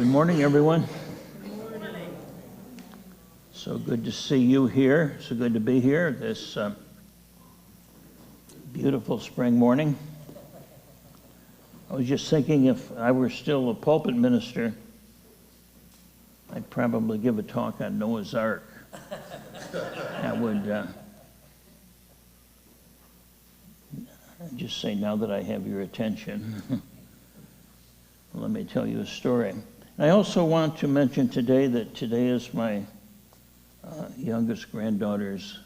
Good morning, everyone. So good to see you here. So good to be here this beautiful spring morning. I was just thinking if I were still a pulpit minister, I'd probably give a talk on Noah's Ark. That would just say, now that I have your attention, let me tell you a story. I also want to mention today that today is my youngest granddaughter's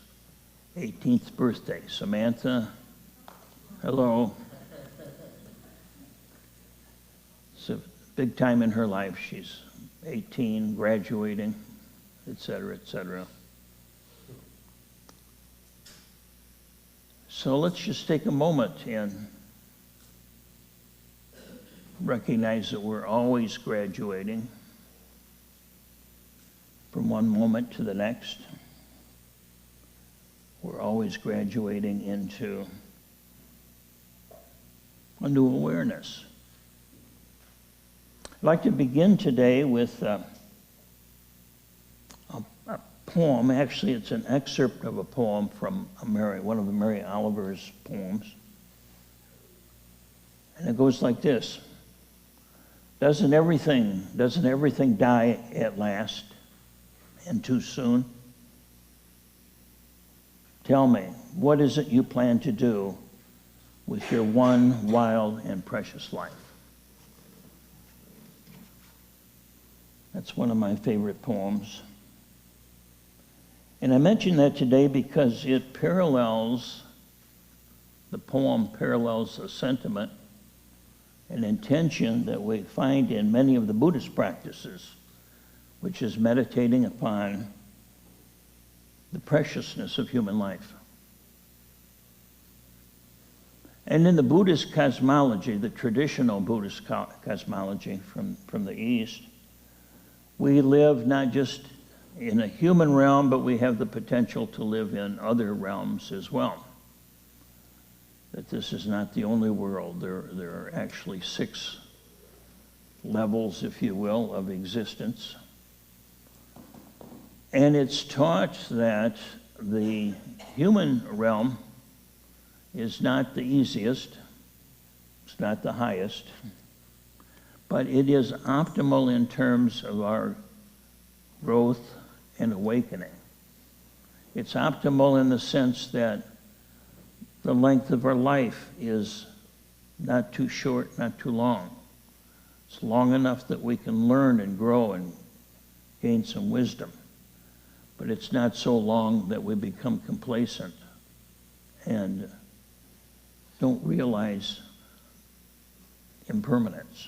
18th birthday. Samantha, hello. It's a big time in her life. She's 18, graduating, etc., etc. So let's just take a moment and recognize that we're always graduating from one moment to the next. We're always graduating into a new awareness. I'd like to begin today with a poem. Actually, it's an excerpt of a poem from one of Mary Oliver's poems. And it goes like this. Doesn't everything die at last and too soon? Tell me, what is it you plan to do with your one wild and precious life? That's one of my favorite poems. And I mention that today because the poem parallels the sentiment and intention that we find in many of the Buddhist practices, which is meditating upon the preciousness of human life. And in the Buddhist cosmology, the traditional Buddhist cosmology from the East, we live not just in a human realm, but we have the potential to live in other realms as well. That this is not the only world. There are actually 6 levels, if you will, of existence. And it's taught that the human realm is not the easiest, it's not the highest, but it is optimal in terms of our growth and awakening. It's optimal in the sense that the length of our life is not too short, not too long. It's long enough that we can learn and grow and gain some wisdom. But it's not so long that we become complacent and don't realize impermanence.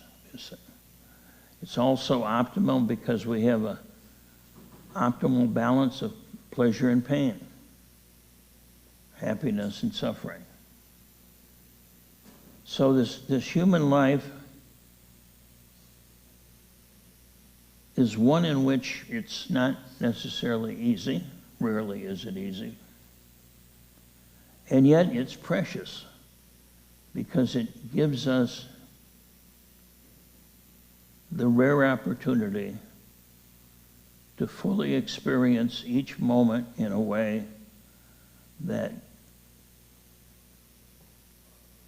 It's also optimal because we have an optimal balance of pleasure and pain, happiness and suffering. So this human life is one in which it's not necessarily easy. Rarely is it easy. And yet it's precious because it gives us the rare opportunity to fully experience each moment in a way that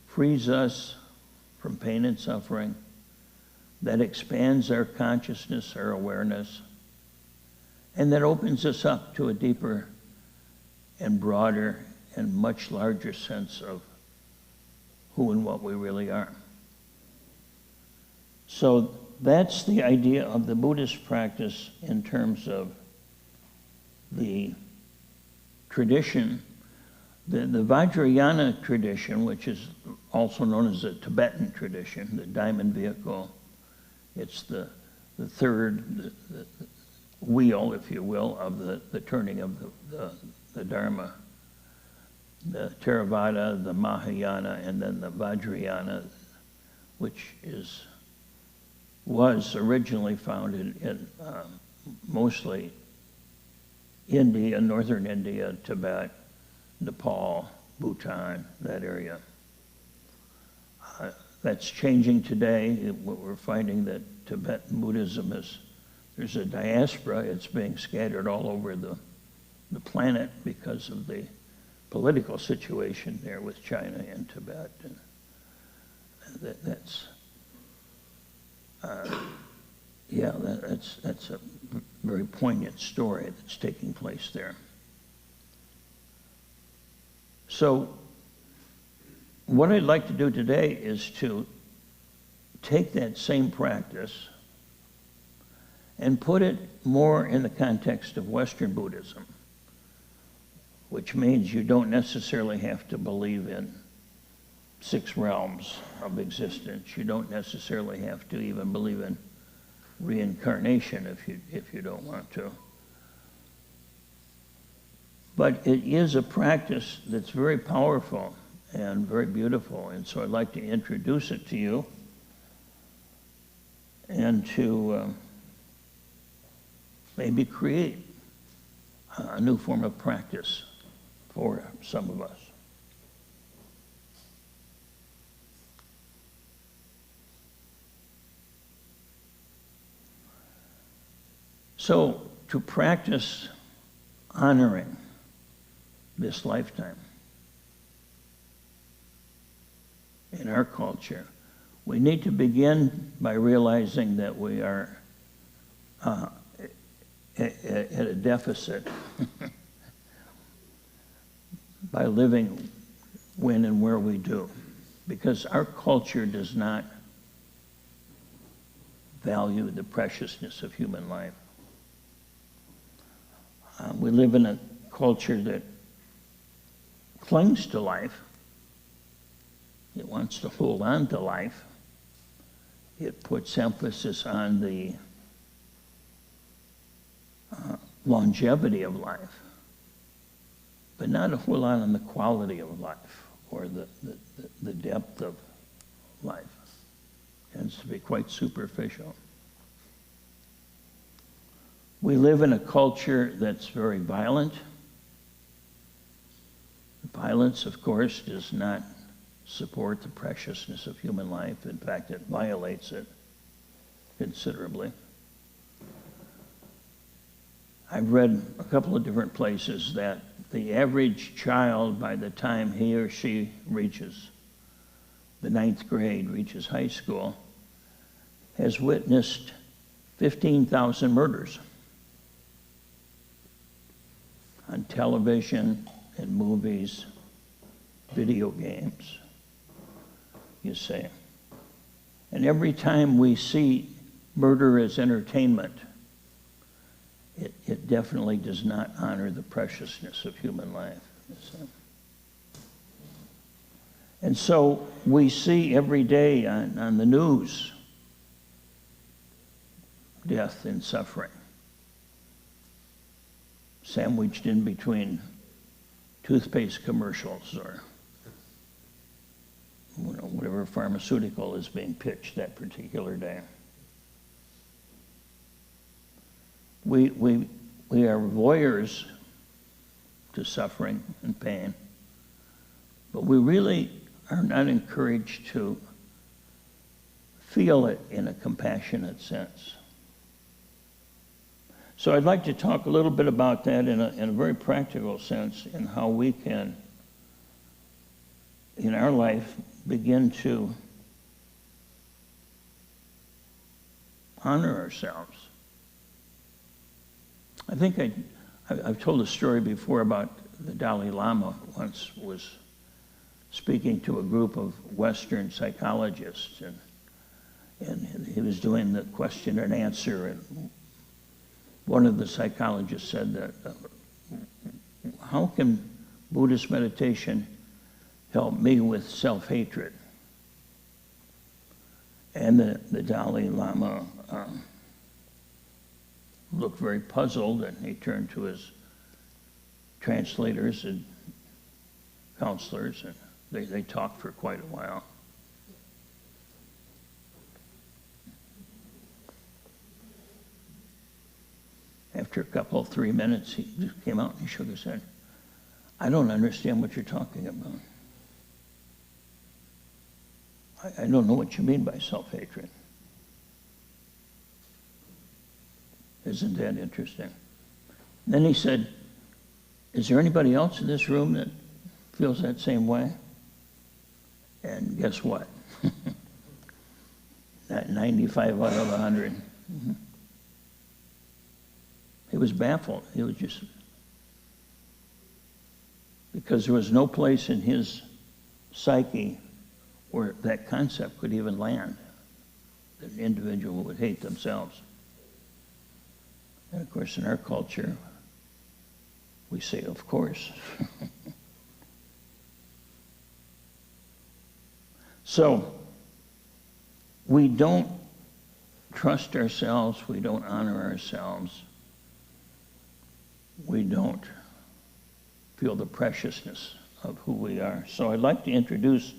frees us from pain and suffering, that expands our consciousness, our awareness, and that opens us up to a deeper and broader and much larger sense of who and what we really are. So that's the idea of the Buddhist practice in terms of the tradition. The Vajrayana tradition, which is also known as the Tibetan tradition, the diamond vehicle, it's the third the wheel, if you will, of the turning of the Dharma. The Theravada, the Mahayana, and then the Vajrayana, which was originally founded in mostly India, northern India, Tibet, Nepal, Bhutan, that area. That's changing today. We're finding that Tibetan Buddhism there's a diaspora. It's being scattered all over the planet because of the political situation there with China and Tibet. And that's a very poignant story that's taking place there. So what I'd like to do today is to take that same practice and put it more in the context of Western Buddhism, which means you don't necessarily have to believe in 6 realms of existence. You don't necessarily have to even believe in reincarnation if you don't want to. But it is a practice that's very powerful and very beautiful, and so I'd like to introduce it to you and to maybe create a new form of practice for some of us. So, to practice honoring this lifetime in our culture, we need to begin by realizing that we are at a deficit by living when and where we do, because our culture does not value the preciousness of human life. We live in a culture that clings to life. It wants to hold on to life. It puts emphasis on the longevity of life, but not a whole lot on the quality of life or the depth of life. It tends to be quite superficial. We live in a culture that's very violent. Violence, of course, does not support the preciousness of human life. In fact, it violates it considerably. I've read a couple of different places that the average child, by the time he or she reaches the 9th grade, reaches high school, has witnessed 15,000 murders on television and movies, video games, you say. And every time we see murder as entertainment, it definitely does not honor the preciousness of human life. And so we see every day on the news death and suffering, sandwiched in between toothpaste commercials or whatever pharmaceutical is being pitched that particular day. We are voyeurs to suffering and pain, but we really are not encouraged to feel it in a compassionate sense. So I'd like to talk a little bit about that in a very practical sense, and how we can, in our life, begin to honor ourselves. I think I've told a story before about the Dalai Lama once was speaking to a group of Western psychologists, and he was doing the question and answer, and one of the psychologists said that, how can Buddhist meditation help me with self-hatred? And the Dalai Lama looked very puzzled, and he turned to his translators and counselors, and they talked for quite a while. After a couple, 3 minutes, he just came out and he shook his head. I don't understand what you're talking about. I don't know what you mean by self-hatred. Isn't that interesting? Then he said, is there anybody else in this room that feels that same way? And guess what? That 95 out of 100. He was baffled. He was just, because there was no place in his psyche where that concept could even land, that an individual would hate themselves. And of course, in our culture, we say, of course. So, we don't trust ourselves, we don't honor ourselves, we don't feel the preciousness of who we are. So I'd like to introduce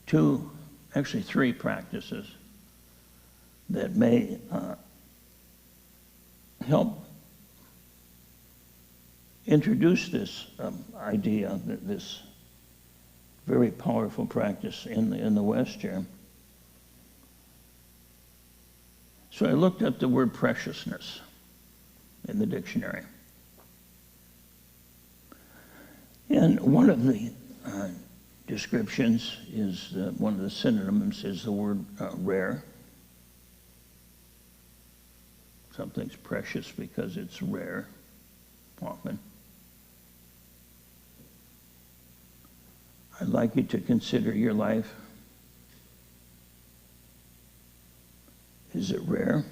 three practices that may help introduce this idea, this very powerful practice in the West here. So I looked up the word preciousness in the dictionary. And one of the descriptions is, one of the synonyms is the word rare. Something's precious because it's rare, often. I'd like you to consider your life. Is it rare?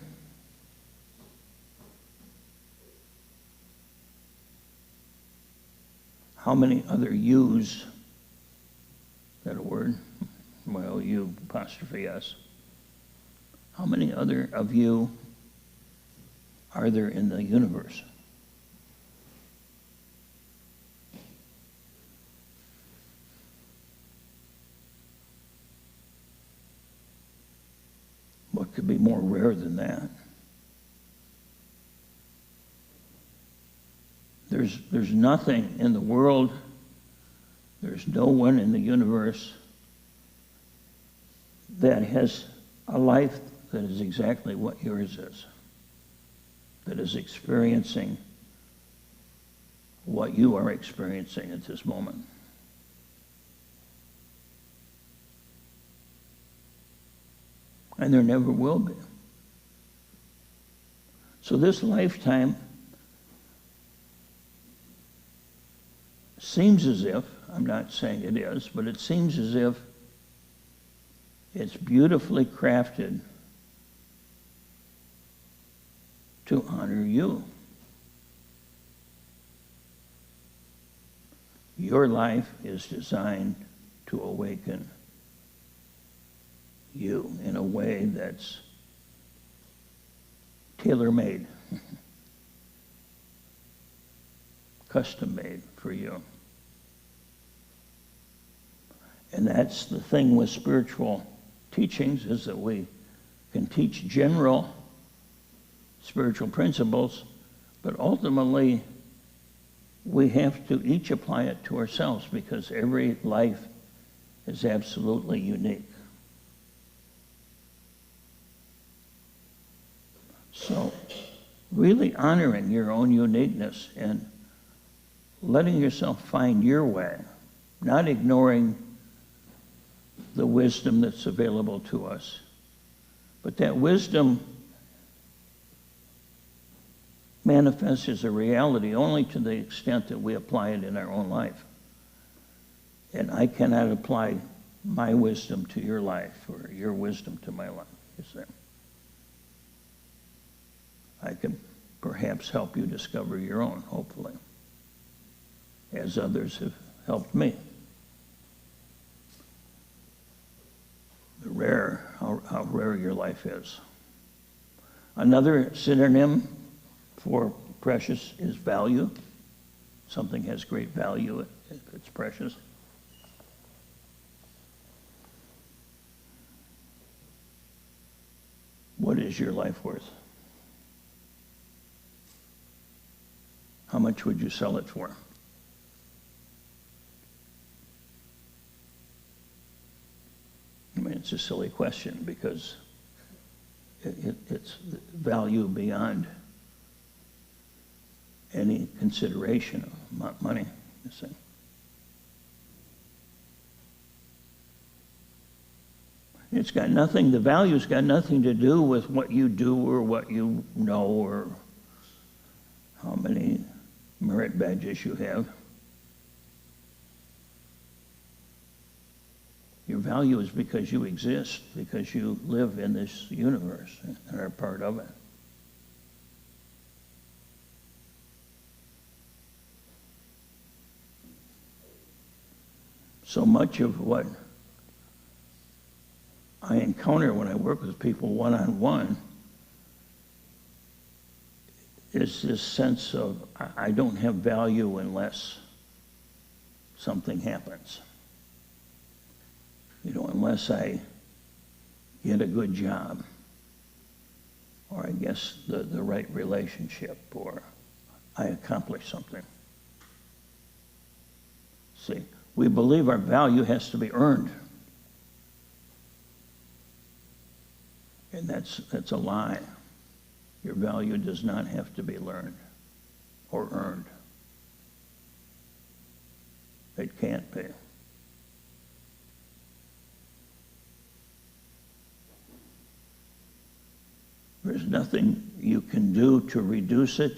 How many other yous, is that a word? Well, you apostrophe us. How many other of you are there in the universe? What could be more rare than that? There's nothing in the world, there's no one in the universe that has a life that is exactly what yours is, that is experiencing what you are experiencing at this moment. And there never will be. So this lifetime seems as if, I'm not saying it is, but it seems as if it's beautifully crafted to honor you. Your life is designed to awaken you in a way that's tailor-made, custom-made for you. And that's the thing with spiritual teachings, is that we can teach general spiritual principles, but ultimately we have to each apply it to ourselves, because every life is absolutely unique. So really honoring your own uniqueness and letting yourself find your way, not ignoring the wisdom that's available to us. But that wisdom manifests as a reality only to the extent that we apply it in our own life. And I cannot apply my wisdom to your life or your wisdom to my life. You see? I can perhaps help you discover your own, hopefully, as others have helped me. How rare your life is. Another synonym for precious is value. Something has great value if it's precious. What is your life worth? How much would you sell it for? I mean, it's a silly question, because it's value beyond any consideration of money, you see. It's got nothing, the value's got nothing to do with what you do or what you know or how many merit badges you have. Your value is because you exist, because you live in this universe and are part of it. So much of what I encounter when I work with people one-on-one is this sense of I don't have value unless something happens. You know, unless I get a good job, or I guess the right relationship, or I accomplish something. See, we believe our value has to be earned. And that's a lie. Your value does not have to be learned or earned. It can't be. There's nothing you can do to reduce it.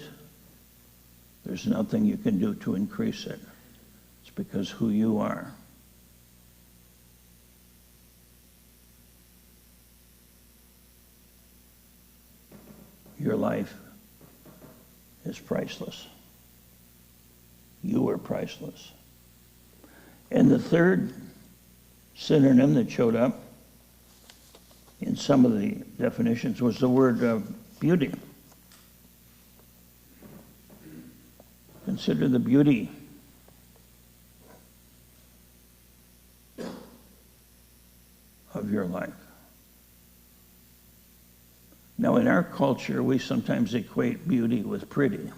There's nothing you can do to increase it. It's because who you are. Your life is priceless. You are priceless. And the third synonym that showed up in some of the definitions was the word beauty. Consider the beauty of your life. Now, in our culture, we sometimes equate beauty with pretty.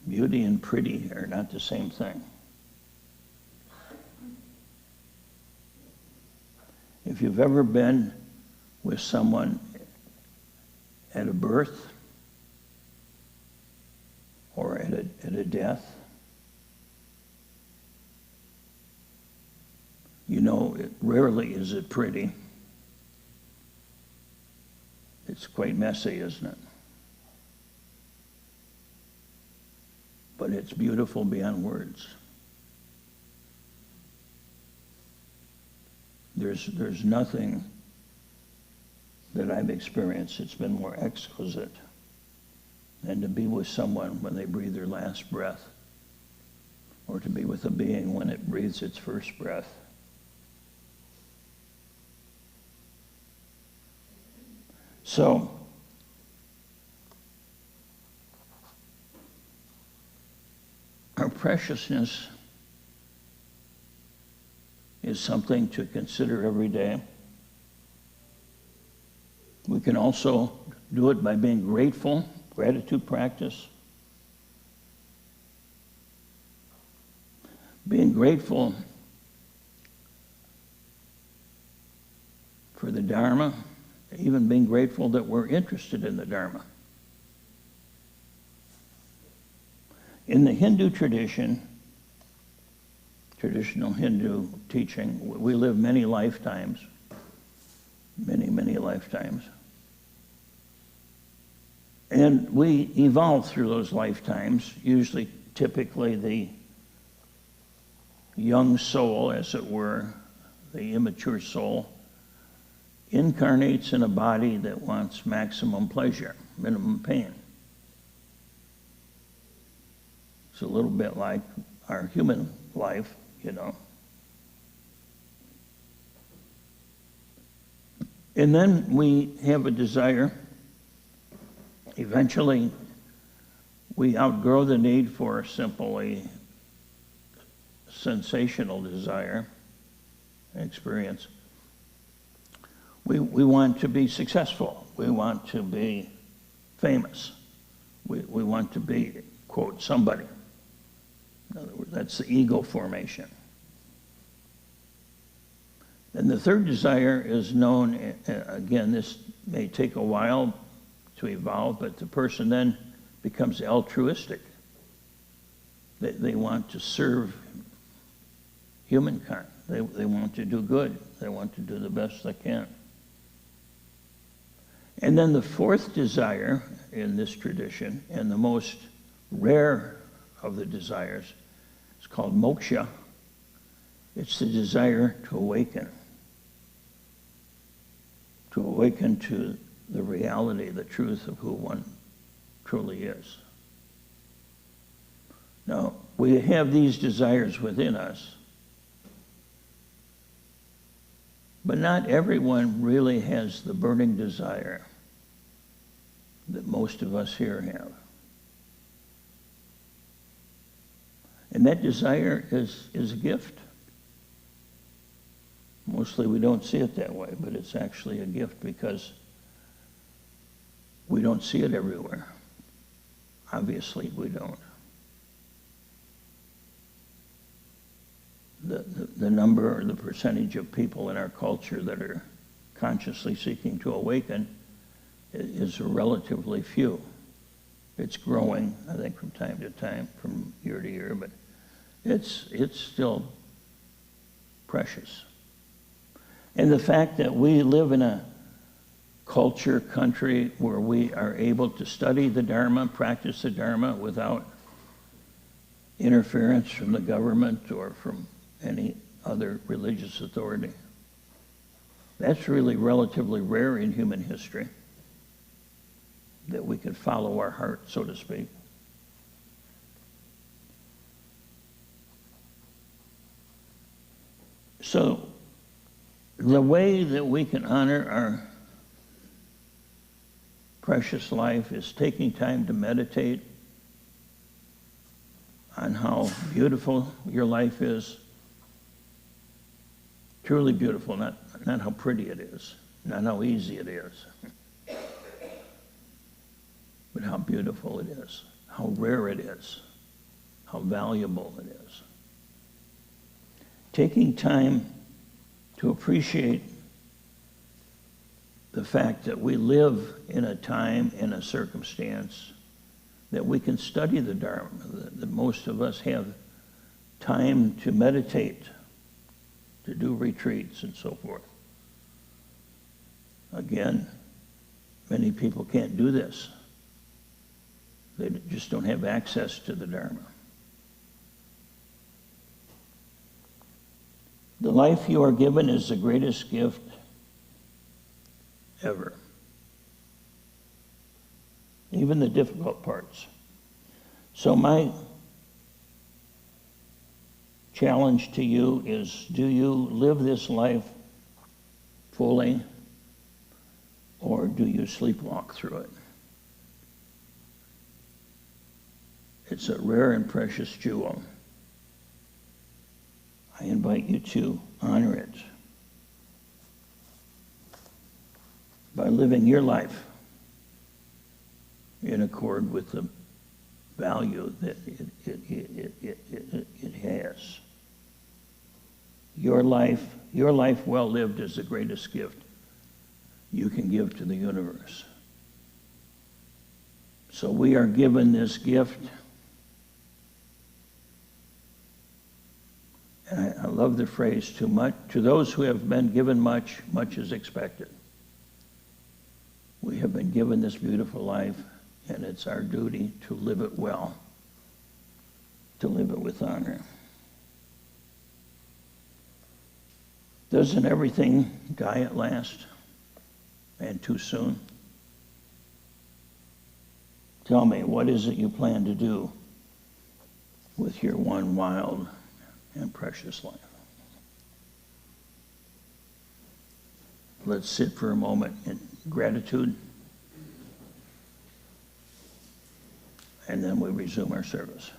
Beauty and pretty are not the same thing. If you've ever been with someone at a birth or at a death, you know, rarely is it pretty. It's quite messy, isn't it? But it's beautiful beyond words. There's nothing that I've experienced that's been more exquisite than to be with someone when they breathe their last breath, or to be with a being when it breathes its first breath. So, our preciousness is something to consider every day. We can also do it by being grateful, gratitude practice. Being grateful for the Dharma, even being grateful that we're interested in the Dharma. In the Hindu tradition, traditional Hindu teaching, we live many lifetimes, many lifetimes. And we evolve through those lifetimes, usually, typically the young soul, as it were, the immature soul, incarnates in a body that wants maximum pleasure, minimum pain. It's a little bit like our human life, you know. And then we have a desire. Eventually, we outgrow the need for simply sensational desire, experience. We want to be successful. We want to be famous. We want to be, quote, somebody. In other words, that's the ego formation. And the third desire is known, again, this may take a while to evolve, but the person then becomes altruistic. They want to serve humankind. They want to do good. They want to do the best they can. And then the fourth desire in this tradition, and the most rare of the desires, is called moksha. It's the desire to awaken to the reality, the truth of who one truly is. Now, we have these desires within us, but not everyone really has the burning desire that most of us here have. And that desire is a gift. Mostly we don't see it that way, but it's actually a gift because we don't see it everywhere. Obviously, we don't. The number or the percentage of people in our culture that are consciously seeking to awaken is relatively few. It's growing, I think, from time to time, from year to year, but it's still precious. And the fact that we live in a culture, country, where we are able to study the Dharma, practice the Dharma without interference from the government or from any other religious authority, that's really relatively rare in human history, that we could follow our heart, so to speak. So the way that we can honor our precious life is taking time to meditate on how beautiful your life is. Truly beautiful, not how pretty it is, not how easy it is, but how beautiful it is, how rare it is, how valuable it is. Taking time to appreciate the fact that we live in a time, in a circumstance, that we can study the Dharma, that most of us have time to meditate, to do retreats and so forth. Again, many people can't do this. They just don't have access to the Dharma. The life you are given is the greatest gift ever. Even the difficult parts. So my challenge to you is, do you live this life fully, or do you sleepwalk through it? It's a rare and precious jewel. I invite you to honor it by living your life in accord with the value that it has. Your life well lived is the greatest gift you can give to the universe. So we are given this gift. And I love the phrase, too much. To those who have been given much, much is expected. We have been given this beautiful life, and it's our duty to live it well, to live it with honor. Doesn't everything die at last, and too soon? Tell me, what is it you plan to do with your one wild and precious life? Let's sit for a moment in gratitude, and then we resume our service.